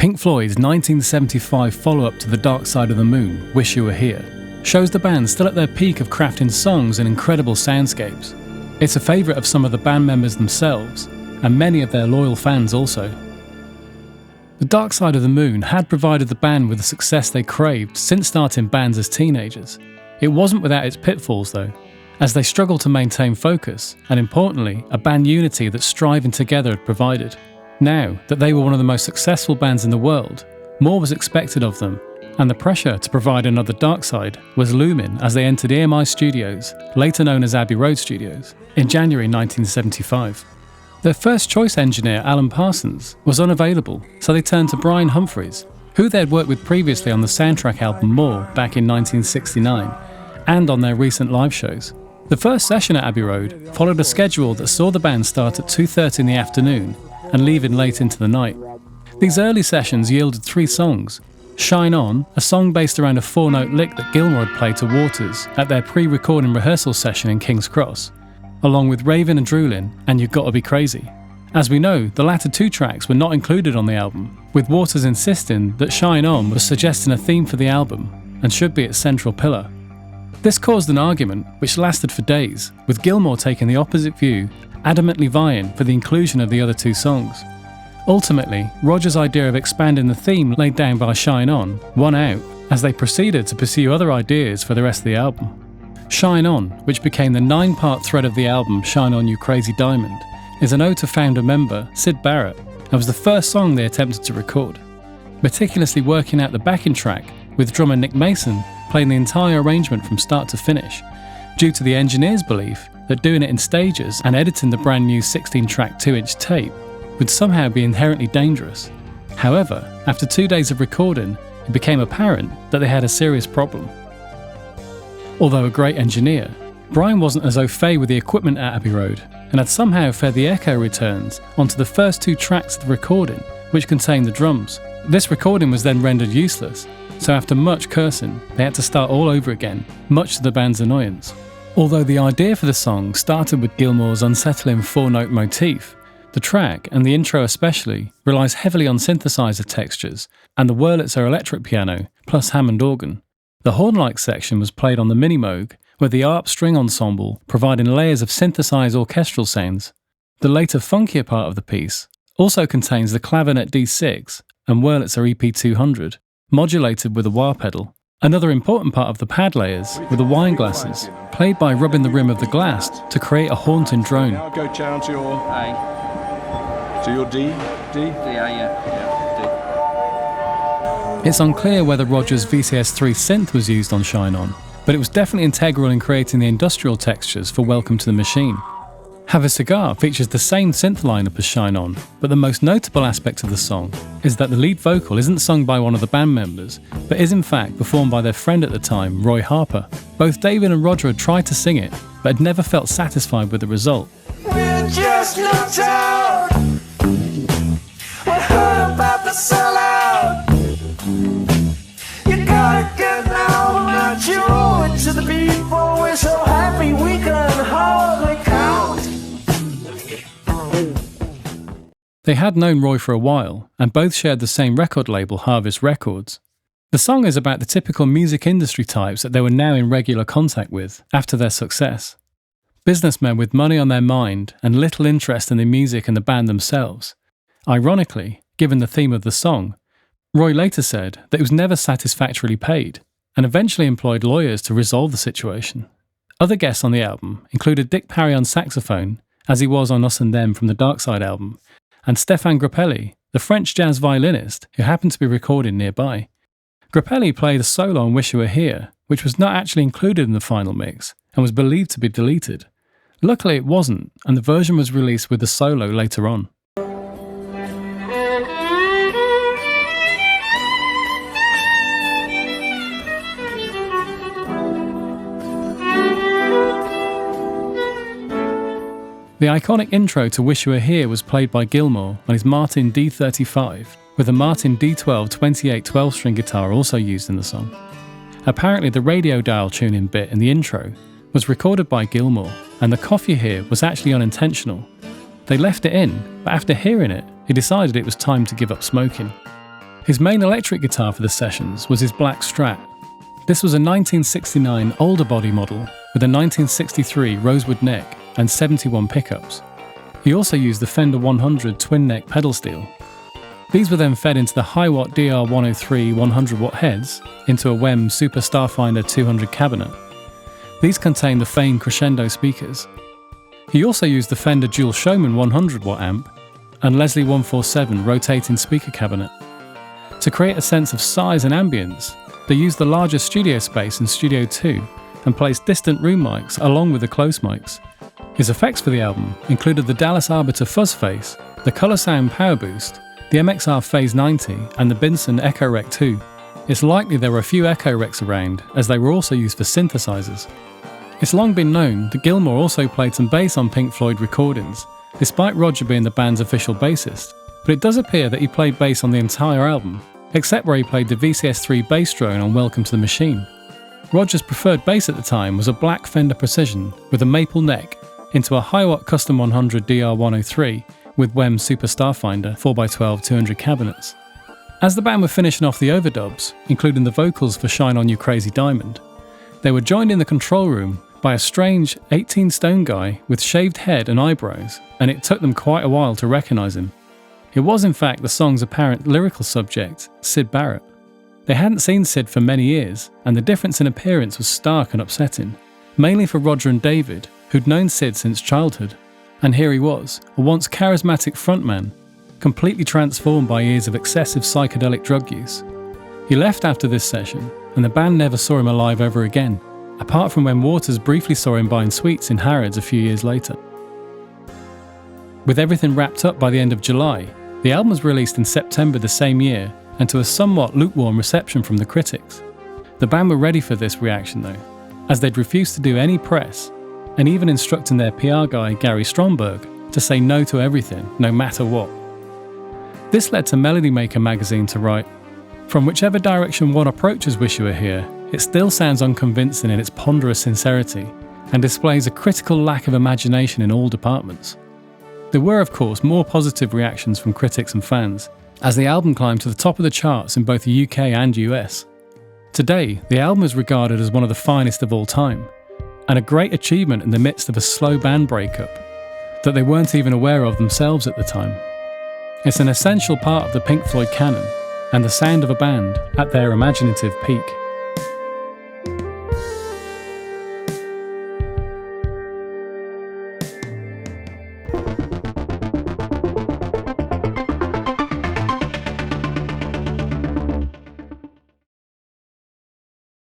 Pink Floyd's 1975 follow-up to The Dark Side of the Moon, Wish You Were Here, shows the band still at their peak of crafting songs and incredible soundscapes. It's a favourite of some of the band members themselves, and many of their loyal fans also. The Dark Side of the Moon had provided the band with the success they craved since starting bands as teenagers. It wasn't without its pitfalls though, as they struggled to maintain focus, and importantly, a band unity that striving together had provided. Now that they were one of the most successful bands in the world, more was expected of them, and the pressure to provide another Dark Side was looming as they entered EMI Studios, later known as Abbey Road Studios, in January 1975. Their first choice engineer, Alan Parsons, was unavailable, so they turned to Brian Humphries, who they had worked with previously on the soundtrack album More back in 1969, and on their recent live shows. The first session at Abbey Road followed a schedule that saw the band start at 2:30 in the afternoon and leaving late into the night. These early sessions yielded 3 songs: Shine On, a song based around a 4-note lick that Gilmour had played to Waters at their pre-recording rehearsal session in King's Cross, along with Ravin' and Droolin' and You Gotta Be Crazy. As we know, the latter 2 tracks were not included on the album, with Waters insisting that Shine On was suggesting a theme for the album and should be its central pillar. This caused an argument which lasted for days, with Gilmour taking the opposite view, adamantly vying for the inclusion of the other 2 songs. Ultimately, Roger's idea of expanding the theme laid down by Shine On won out as they proceeded to pursue other ideas for the rest of the album. Shine On, which became the 9-part thread of the album Shine On You Crazy Diamond, is an ode to founder member Syd Barrett and was the first song they attempted to record, meticulously working out the backing track with drummer Nick Mason playing the entire arrangement from start to finish, due to the engineer's belief that doing it in stages and editing the brand new 16-track 2-inch tape would somehow be inherently dangerous. However, after 2 days of recording, it became apparent that they had a serious problem. Although a great engineer, Brian wasn't as au fait with the equipment at Abbey Road and had somehow fed the echo returns onto the first 2 tracks of the recording, which contained the drums. This recording was then rendered useless, so after much cursing, they had to start all over again, much to the band's annoyance. Although the idea for the song started with Gilmour's unsettling 4-note motif, the track, and the intro especially, relies heavily on synthesizer textures and the Wurlitzer electric piano, plus Hammond organ. The horn-like section was played on the Minimoog, with the ARP string ensemble providing layers of synthesized orchestral sounds. The later funkier part of the piece also contains the clavinet D6 and Wurlitzer EP200, modulated with a wah pedal. Another important part of the pad layers were the wine glasses, played by rubbing the rim of the glass to create a haunting drone. Now go down to your A. To your D? D? D. It's unclear whether Roger's VCS3 synth was used on Shine On, but it was definitely integral in creating the industrial textures for Welcome to the Machine. Have a Cigar features the same synth lineup as Shine On, but the most notable aspect of the song is that the lead vocal isn't sung by one of the band members, but is in fact performed by their friend at the time, Roy Harper. Both David and Roger had tried to sing it, but had never felt satisfied with the result. We're just looked out. What heard about the sellout? You gotta get now, not you owe it to the people. We're so happy we can hardly count. They had known Roy for a while, and both shared the same record label, Harvest Records. The song is about the typical music industry types that they were now in regular contact with after their success. Businessmen with money on their mind and little interest in the music and the band themselves. Ironically, given the theme of the song, Roy later said that he was never satisfactorily paid, and eventually employed lawyers to resolve the situation. Other guests on the album included Dick Parry on saxophone, as he was on Us and Them from the Dark Side album, and Stéphane Grappelli, the French jazz violinist who happened to be recording nearby. Grappelli played a solo on Wish You Were Here, which was not actually included in the final mix and was believed to be deleted. Luckily it wasn't, and the version was released with the solo later on. The iconic intro to Wish You Were Here was played by Gilmour on his Martin D35, with a Martin D12 28 12-string guitar also used in the song. Apparently the radio dial tuning bit in the intro was recorded by Gilmour, and the cough you hear was actually unintentional. They left it in, but after hearing it, he decided it was time to give up smoking. His main electric guitar for the sessions was his black Strat. This was a 1969 older body model with a 1963 rosewood neck and 71 pickups. He also used the Fender 100 twin neck pedal steel. These were then fed into the Hiwatt DR103 100-watt heads into a WEM Super Starfinder 200 cabinet. These contain the famed crescendo speakers. He also used the Fender Dual Showman 100-watt amp and Leslie 147 rotating speaker cabinet. To create a sense of size and ambience, they used the larger studio space in Studio 2 and placed distant room mics along with the close mics. His effects for the album included the Dallas Arbiter Fuzz Face, the Color Sound Power Boost, the MXR Phase 90 and the Binson Echo Rec 2. It's likely there were a few Echo Recs around, as they were also used for synthesizers. It's long been known that Gilmour also played some bass on Pink Floyd recordings, despite Roger being the band's official bassist, but it does appear that he played bass on the entire album, except where he played the VCS3 bass drone on Welcome to the Machine. Roger's preferred bass at the time was a black Fender Precision with a maple neck into a Hiwatt Custom 100 DR103 with WEM Super Starfinder 4x12 200 cabinets. As the band were finishing off the overdubs, including the vocals for Shine On You Crazy Diamond, they were joined in the control room by a strange 18-stone guy with shaved head and eyebrows, and it took them quite a while to recognise him. It was in fact the song's apparent lyrical subject, Syd Barrett. They hadn't seen Syd for many years, and the difference in appearance was stark and upsetting, mainly for Roger and David, who'd known Syd since childhood. And here he was, a once charismatic frontman, completely transformed by years of excessive psychedelic drug use. He left after this session, and the band never saw him alive ever again, apart from when Waters briefly saw him buying sweets in Harrods a few years later. With everything wrapped up by the end of July, the album was released in September the same year, and to a somewhat lukewarm reception from the critics. The band were ready for this reaction though, as they'd refused to do any press, and even instructing their PR guy Gary Stromberg to say no to everything, no matter what. This led to Melody Maker magazine to write, "From whichever direction one approaches Wish You Were Here, it still sounds unconvincing in its ponderous sincerity, and displays a critical lack of imagination in all departments." There were of course more positive reactions from critics and fans, as the album climbed to the top of the charts in both the UK and US. Today, the album is regarded as one of the finest of all time, and a great achievement in the midst of a slow band breakup that they weren't even aware of themselves at the time. It's an essential part of the Pink Floyd canon, and the sound of a band at their imaginative peak.